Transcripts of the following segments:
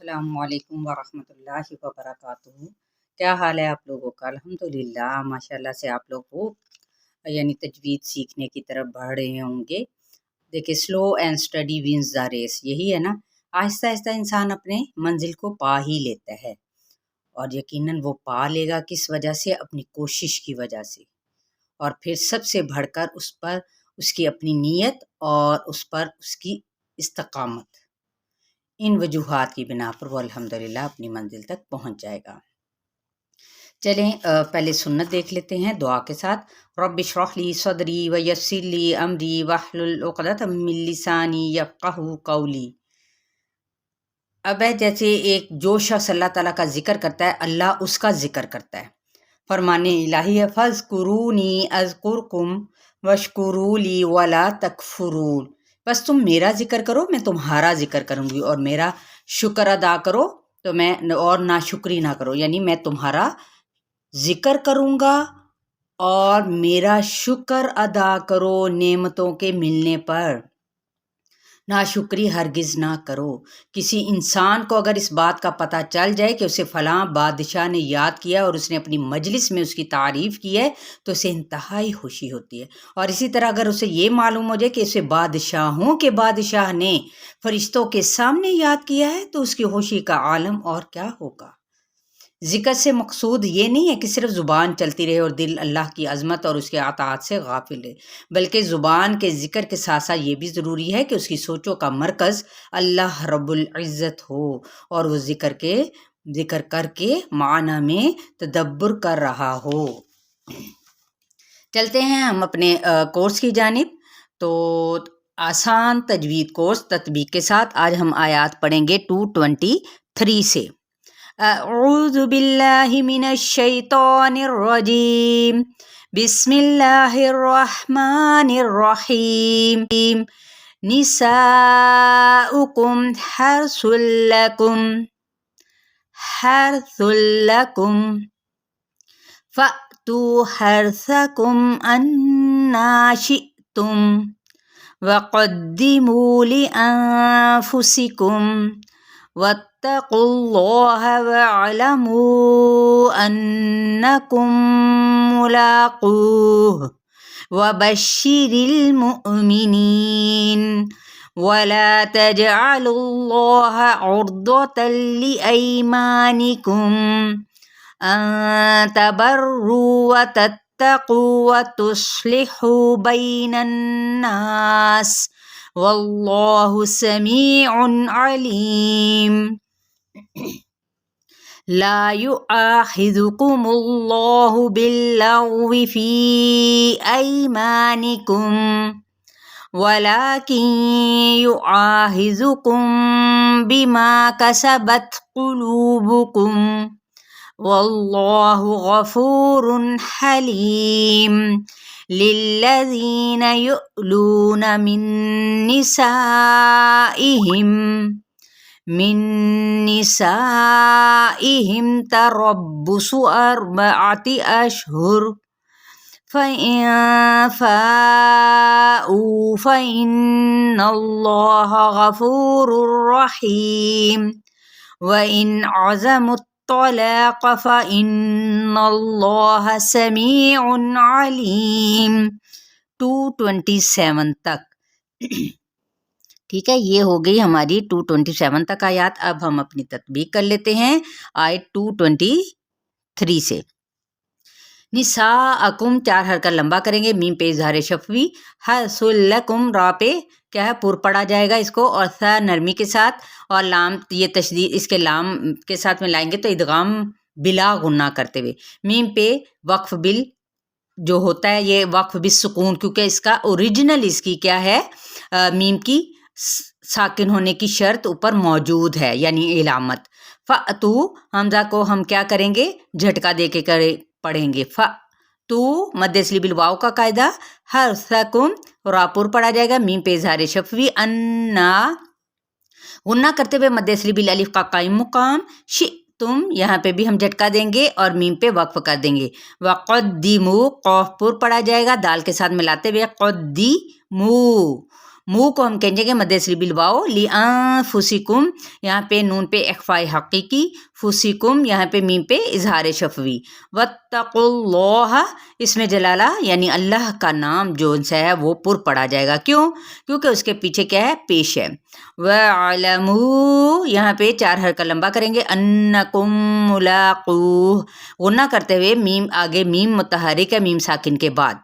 السلام علیکم ورحمۃ اللہ وبرکاتہ۔ کیا حال ہے آپ لوگوں کا؟ الحمدللہ ماشاءاللہ سے آپ لوگ کو تجوید سیکھنے کی طرف بڑھ رہے ہوں گے۔ دیکھیں، slow and steady wins the race, یہی ہے نا۔ آہستہ آہستہ انسان اپنے منزل کو پا ہی لیتا ہے، اور یقیناً وہ پا لے گا کس وجہ سے؟ اپنی کوشش کی وجہ سے، اور پھر سب سے بڑھ کر اس پر اس کی اپنی نیت اور اس پر اس کی استقامت، ان وجوہات کی بنا پر وہ الحمدللہ اپنی منزل تک پہنچ جائے گا۔ چلیں پہلے سنت دیکھ لیتے ہیں دعا کے ساتھ۔ رب اشرح لی صدری ویسر لی امری واحلل عقدۃ من لسانی یفقہوا قولی۔ اب ہے جیسے ایک جو شخص اللہ تعالیٰ کا ذکر کرتا ہے، اللہ اس کا ذکر کرتا ہے۔ فرمانے الہی ہے، فاذکرونی اذکرکم واشکروا لی ولا تکفرون۔ بس تم میرا ذکر کرو، میں تمہارا ذکر کروں گی، اور میرا شکر ادا کرو تو میں، اور ناشکری نہ کرو، یعنی میں تمہارا ذکر کروں گا اور میرا شکر ادا کرو نعمتوں کے ملنے پر، ناشکری ہرگز نہ کرو۔ کسی انسان کو اگر اس بات کا پتہ چل جائے کہ اسے فلاں بادشاہ نے یاد کیا اور اس نے اپنی مجلس میں اس کی تعریف کی ہے، تو اسے انتہائی خوشی ہوتی ہے۔ اور اسی طرح اگر اسے یہ معلوم ہو جائے کہ اسے بادشاہوں کے بادشاہ نے فرشتوں کے سامنے یاد کیا ہے، تو اس کی خوشی کا عالم اور کیا ہوگا۔ ذکر سے مقصود یہ نہیں ہے کہ صرف زبان چلتی رہے اور دل اللہ کی عظمت اور اس کے عطاعت سے غافل رہے، بلکہ زبان کے ذکر کے ساتھ ساتھ یہ بھی ضروری ہے کہ اس کی سوچوں کا مرکز اللہ رب العزت ہو، اور وہ ذکر کر کے معنی میں تدبر کر رہا ہو۔ چلتے ہیں ہم اپنے کورس کی جانب۔ تو آسان تجوید کورس تطبیق کے ساتھ آج ہم آیات پڑھیں گے 223 سے۔ اعوذ باللہ من الشیطان الرجیم، بسم اللہ الرحمن الرحیم۔ نساؤکم حرث لکم فأتوا حرثکم انا شئتم وقدموا لأنفسکم واتقوا اللہ واعلموا انکم ملاقوہ وبشر المؤمنین ولا تجعلوا اللہ عرضة لأیمانکم ان تبروا وتتقوا وتصلحوا بین الناس واللہ سمیع علیم۔ لا یؤاخذکم اللہ باللغو فی ایمانکم ولکن یؤاخذکم بما کسبت قلوبکم واللہ غفور حلیم۔ للذین یؤلون من نسائہم تربص 4 اشہر فإن فاءوا فإن اللہ غفور رحیم وإن عزموا الطلاق فإن اللہ سمیع علیم۔ 227 تک ٹھیک ہے، یہ ہو گئی ہماری 227 تک آیات۔ اب ہم اپنی تطبیق کر لیتے ہیں آیت 223 سے۔ نساءکم 4 حرکت لمبا کریں گے، میم پہ اظہار شفوی، حرث لکم را پہ کیا ہے پر پڑا جائے گا اس کو، اور ثا نرمی کے ساتھ، اور لام یہ تشدید اس کے لام کے ساتھ میں لائیں گے تو ادغام بلا غنہ کرتے ہوئے۔ میم پہ وقف بل جو ہوتا ہے یہ وقف بالسکون، کیونکہ اس کا اوریجنل اس کی کیا ہے، میم کی ساکن ہونے کی شرط اوپر موجود ہے، یعنی علامت۔ فَأْتُو حمزہ کو ہم کیا کریں گے، جھٹکا دے کے پڑھیں گے۔ فَأْتُو مد اصلی بالواو کا قاعدہ، حرثکم راپور پڑھا جائے گا، میم پہ اظہار شفوی، انا غنہ کرتے ہوئے مد اصلی بالالف کا قائم مقام، شئتم یہاں پہ بھی ہم جھٹکا دیں گے اور میم پہ وقف کر دیں گے۔ وقدموا قاف پر پڑھا جائے گا، دال کے ساتھ ملاتے ہوئے قدموا، मुंह को हम कहेंगे मद्दे असली बिल वाओ, लिअंफुसिकुम यहाँ पे नून पे इख्फाए हकीकी, फुसिकुम यहाँ पे मीम पे इजहार शफवी, वत्तकुल्लाह इसमें जलाला यानी अल्लाह का नाम जो सा है वो पुर पड़ा जाएगा, क्यों? क्योंकि उसके पीछे क्या है, पेश है। वअलमू यहाँ पे 4 हरकत लंबा करेंगे, अन्नकुम मुलाक़ूह गुन्ना करते हुए मीम आगे मीम मुतहरिक है मीम साकिन के बाद।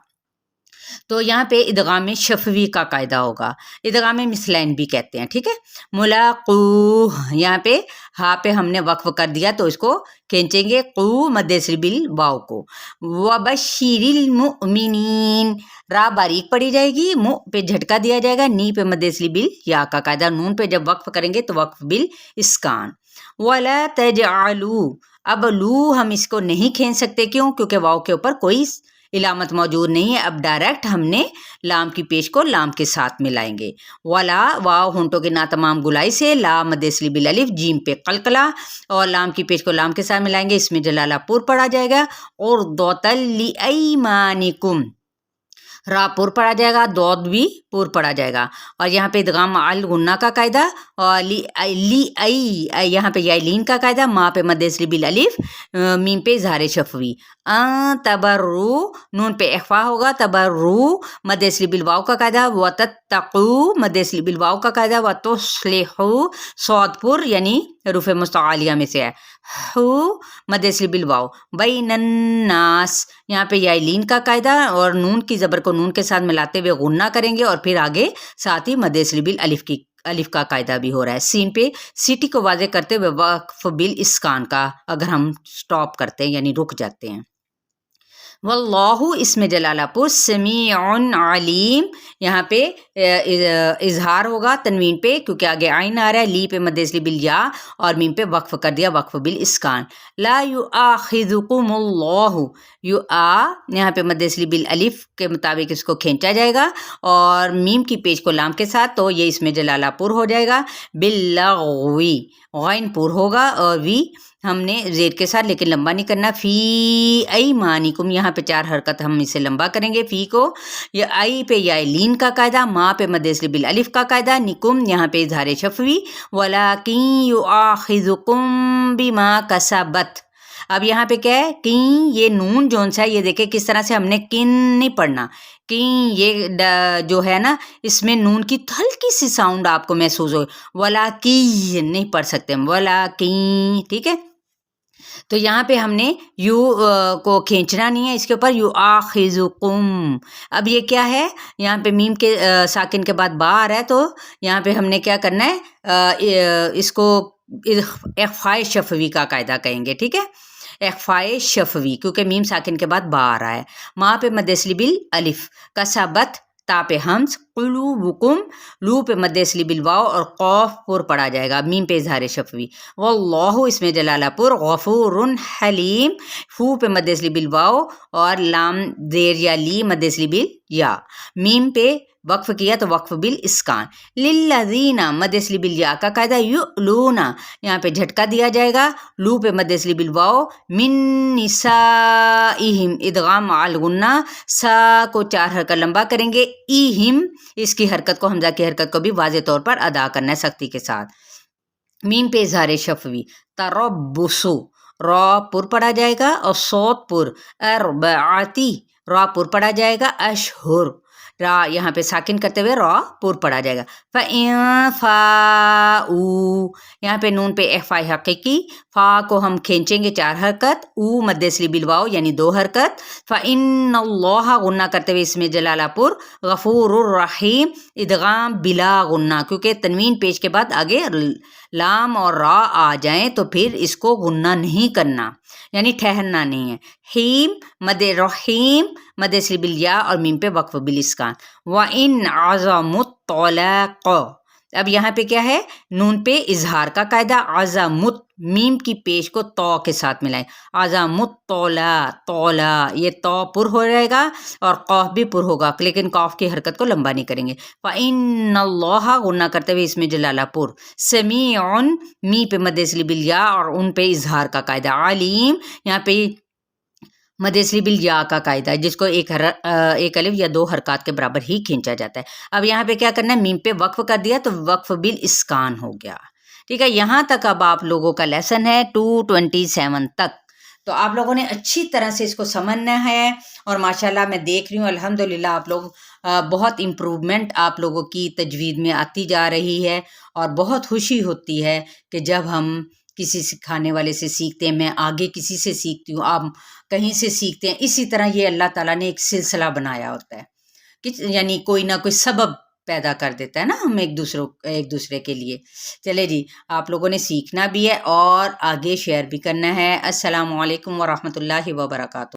तो यहाँ पे इदगाम शफवी का कायदा होगा, इदगाम मिसलैन भी कहते हैं, ठीक है। मुलाक़ूह यहाँ पे हा पे हमने वक्फ कर दिया तो इसको खींचेंगे कू मद्देसरी बिल वाव को। वबश्शिरिल मुमिनीन रा बारीक पड़ी जाएगी, मुँह पे झटका दिया जाएगा, नी पे मद्देसरी बिल या का कायदा, नून पे जब वक्फ करेंगे तो वक्फ बिल इस्कान। वला तजअलू अब लू हम इसको नहीं खींच सकते, क्यों? क्योंकि वाव के ऊपर कोई इलामत मौजूद नहीं है। अब डायरेक्ट हमने लाम की पेश को लाम के साथ मिलाएंगे। वला वाव होंठों के ना तमाम गुलाई से, ला मद्देसली बिल अलिफ जीम पे कलकला और लाम की पेश को लाम के साथ मिलाएंगे, इसमें जलाला पुर पड़ा जाएगा। और दौतल लिअयमानिकुम रा पुर पड़ा जाएगा, दौद भी पुर पड़ा जाएगा। और यहाँ पे इदगाम अल गुन्ना का कायदा और ली आई यहाँ पे यालीन का कायदा, माँ पे मद्देसली बिल अलिफ मीम पे इज़हार शफवी। तबर्रू नून पे इख्फा होगा, तबर्रू मद्देसली बिल वाव का कायदा, व तत्तकू मद्देसली बिल वाव का कायदा, व तुस्लिहू सौदपुर यानी रूफ़े मुस्तआलिया में से है, हु मद्देसली बिल वाव बैनन्नास यहाँ पे यालीन का कायदा और नून की ज़बर को नून के साथ मिलाते हुए गुन्ना करेंगे और फिर आगे साथ ही मद्देसली बिल अलिफ का कायदा भी हो रहा है। सीन पे सीटी को वाज़े करते हुए वक्फ बिल इस्कान का अगर हम स्टॉप करते हैं यानी रुक जाते हैं। वल्लाहु इसमें जलालापुर समीउन अलीम यहाँ पे इजहार होगा तनवीन पे क्योंकि आगे आइन आ रहा है, ली पे मद्देसली बिल या और मीम पे वक्फ कर दिया वक्फ बिल इस्कान। ला युआखिजुकुमुल्लाहु यू आ यहाँ पे मद्देसली बिल अलिफ के मुताबिक इसको खींचा जाएगा और मीम की पेज को लाम के साथ, तो ये इसमें जलालापुर हो जाएगा। बिल्लग़वी गैन पुर होगा और वी हमने जेर के साथ लेकिन लंबा नहीं करना। फ़ी अयमानिकुम यहाँ पे 4 हरकत हम इसे लंबा करेंगे। फ़ी को या आई पे या लीन का कायदा, माँ पे मद्देसली बिल अलिफ का कायदा, निकुम यहाँ पे इज़हार शफवी। वलाकिन युआखिजुकुम बिमा कसबत अब यहाँ पे क्या है कि ये नून जोन सा है, ये देखे किस तरह से हमने किन नहीं पढ़ना, कि ये जो है ना इसमें नून की हल्की सी साउंड आपको महसूस हो, वला की नहीं पढ़ सकते हम, वला की, ठीक है। तो यहाँ पे हमने यू को खींचना नहीं है, इसके ऊपर यू आखिजुकुम। अब ये क्या है, यहाँ पे मीम के साकिन के बाद बा आ रहा है, तो यहाँ पे हमने क्या करना है, इसको इख्फाए शफवी का कायदा कहेंगे, ठीक है। इख्फाए शफवी क्योंकि मीम साकिन के बाद बा आ रहा है। माँ पे मद्देसली बिल अलिफ, कसबत ता पे हम्स, कुलूबुकुम लू पे मद्देसली बिल वाव और कौफ पुर पड़ा जाएगा, मीम पे इज़हार शफवी। वल्लाहु इसमें जलालापुर, गफूरुन हलीम फू पे मद्देसली बिल वाव और लाम देर या ली मद्देसली बिल या, मीम पे वक्फ किया तो वक्फ बिल इस्कान। लिल्लज़ीना मद्देसली बिल या का कायदा, युलूना यहाँ पे झटका दिया जाएगा, लू पे मद्देसली बिल वाव, मिन निसाइहिम इदगाम अल गुन्ना, सा को 4 हरकत लंबा करेंगे, इहिम इसकी हरकत को हमजा की हरकत को भी वाज़े तौर पर अदा करना है सख्ती के साथ। मीम पे इज़हार शफवी, तरब्बुसु रॉ पुर पड़ा जाएगा और सौत पुर, अर्बआती रॉ पुर पड़ा जाएगा, अशहुर रा यहाँ पे साकिन करते हुए रॉ पुर पड़ा जाएगा। फ़ाऊ यहाँ पे नून पे इख्फा हकीकी, फ़ा को हम खींचेंगे 4 हरकत, ऊ मद्देसली बिल वाव यानी 2 हरकत। फ़इन्नल्लाह गुन्ना करते हुए इसमें जलालापुर, गफूरुर रहीम इदगाम बिला गुन्ना क्योंकि तनवीन पेश के बाद आगे लाम और रा आ जाएं तो फिर इसको गुन्ना नहीं करना यानी ठहरना नहीं है। हीम मदे रहीम मद्देसली बिल या और मीम पे वक्फ बिल इस्कान। व इन अज़मुत तौलाक़ अब यहाँ पे क्या है, नून पे इजहार का कायदा, अज़मुत मीम की पेश को तौ के साथ मिलाएं, अज़मुत तौला तौला ये तौ पुर हो जाएगा और कौफ भी पुर होगा लेकिन कौफ की हरकत को लंबा नहीं करेंगे। फ़इन्नल्लाह गुन्ना करते हुए इसमें जलालापुर, समीउन मी पे मद्देसली बिल या और उन पे इजहार का कायदा, अलीम यहाँ पे मद असली बिल या का कायदा है, जिसको एक अलिफ या 2 हरकत के बराबर ही खींचा जाता है। अब यहाँ पे क्या करना है, मीम पे वक्फ कर दिया तो वक्फ बिल इस्कान हो गया। ठीक है, यहाँ तक अब आप लोगों का लेसन है 227 तक। तो आप लोगों ने अच्छी तरह से इसको समझना है। और माशाल्लाह मैं देख रही हूँ अल्हम्दुलिल्लाह आप लोग बहुत इम्प्रूवमेंट आप लोगों की तजवीद में आती जा रही है। और बहुत खुशी होती है कि जब हम किसी सिखाने वाले से सीखते हैं, मैं आगे किसी से सीखती हूँ, आप कहीं से सीखते हैं। इसी तरह ये अल्लाह ताला ने एक सिलसिला बनाया होता है कि यानी कोई ना कोई सबब पैदा कर देता है ना हम एक दूसरे के लिए। चले जी, आप लोगों ने सीखना भी है और आगे शेयर भी करना है। अस्सलामु अलैकुम व रहमतुल्लाहि व बरकातुहू।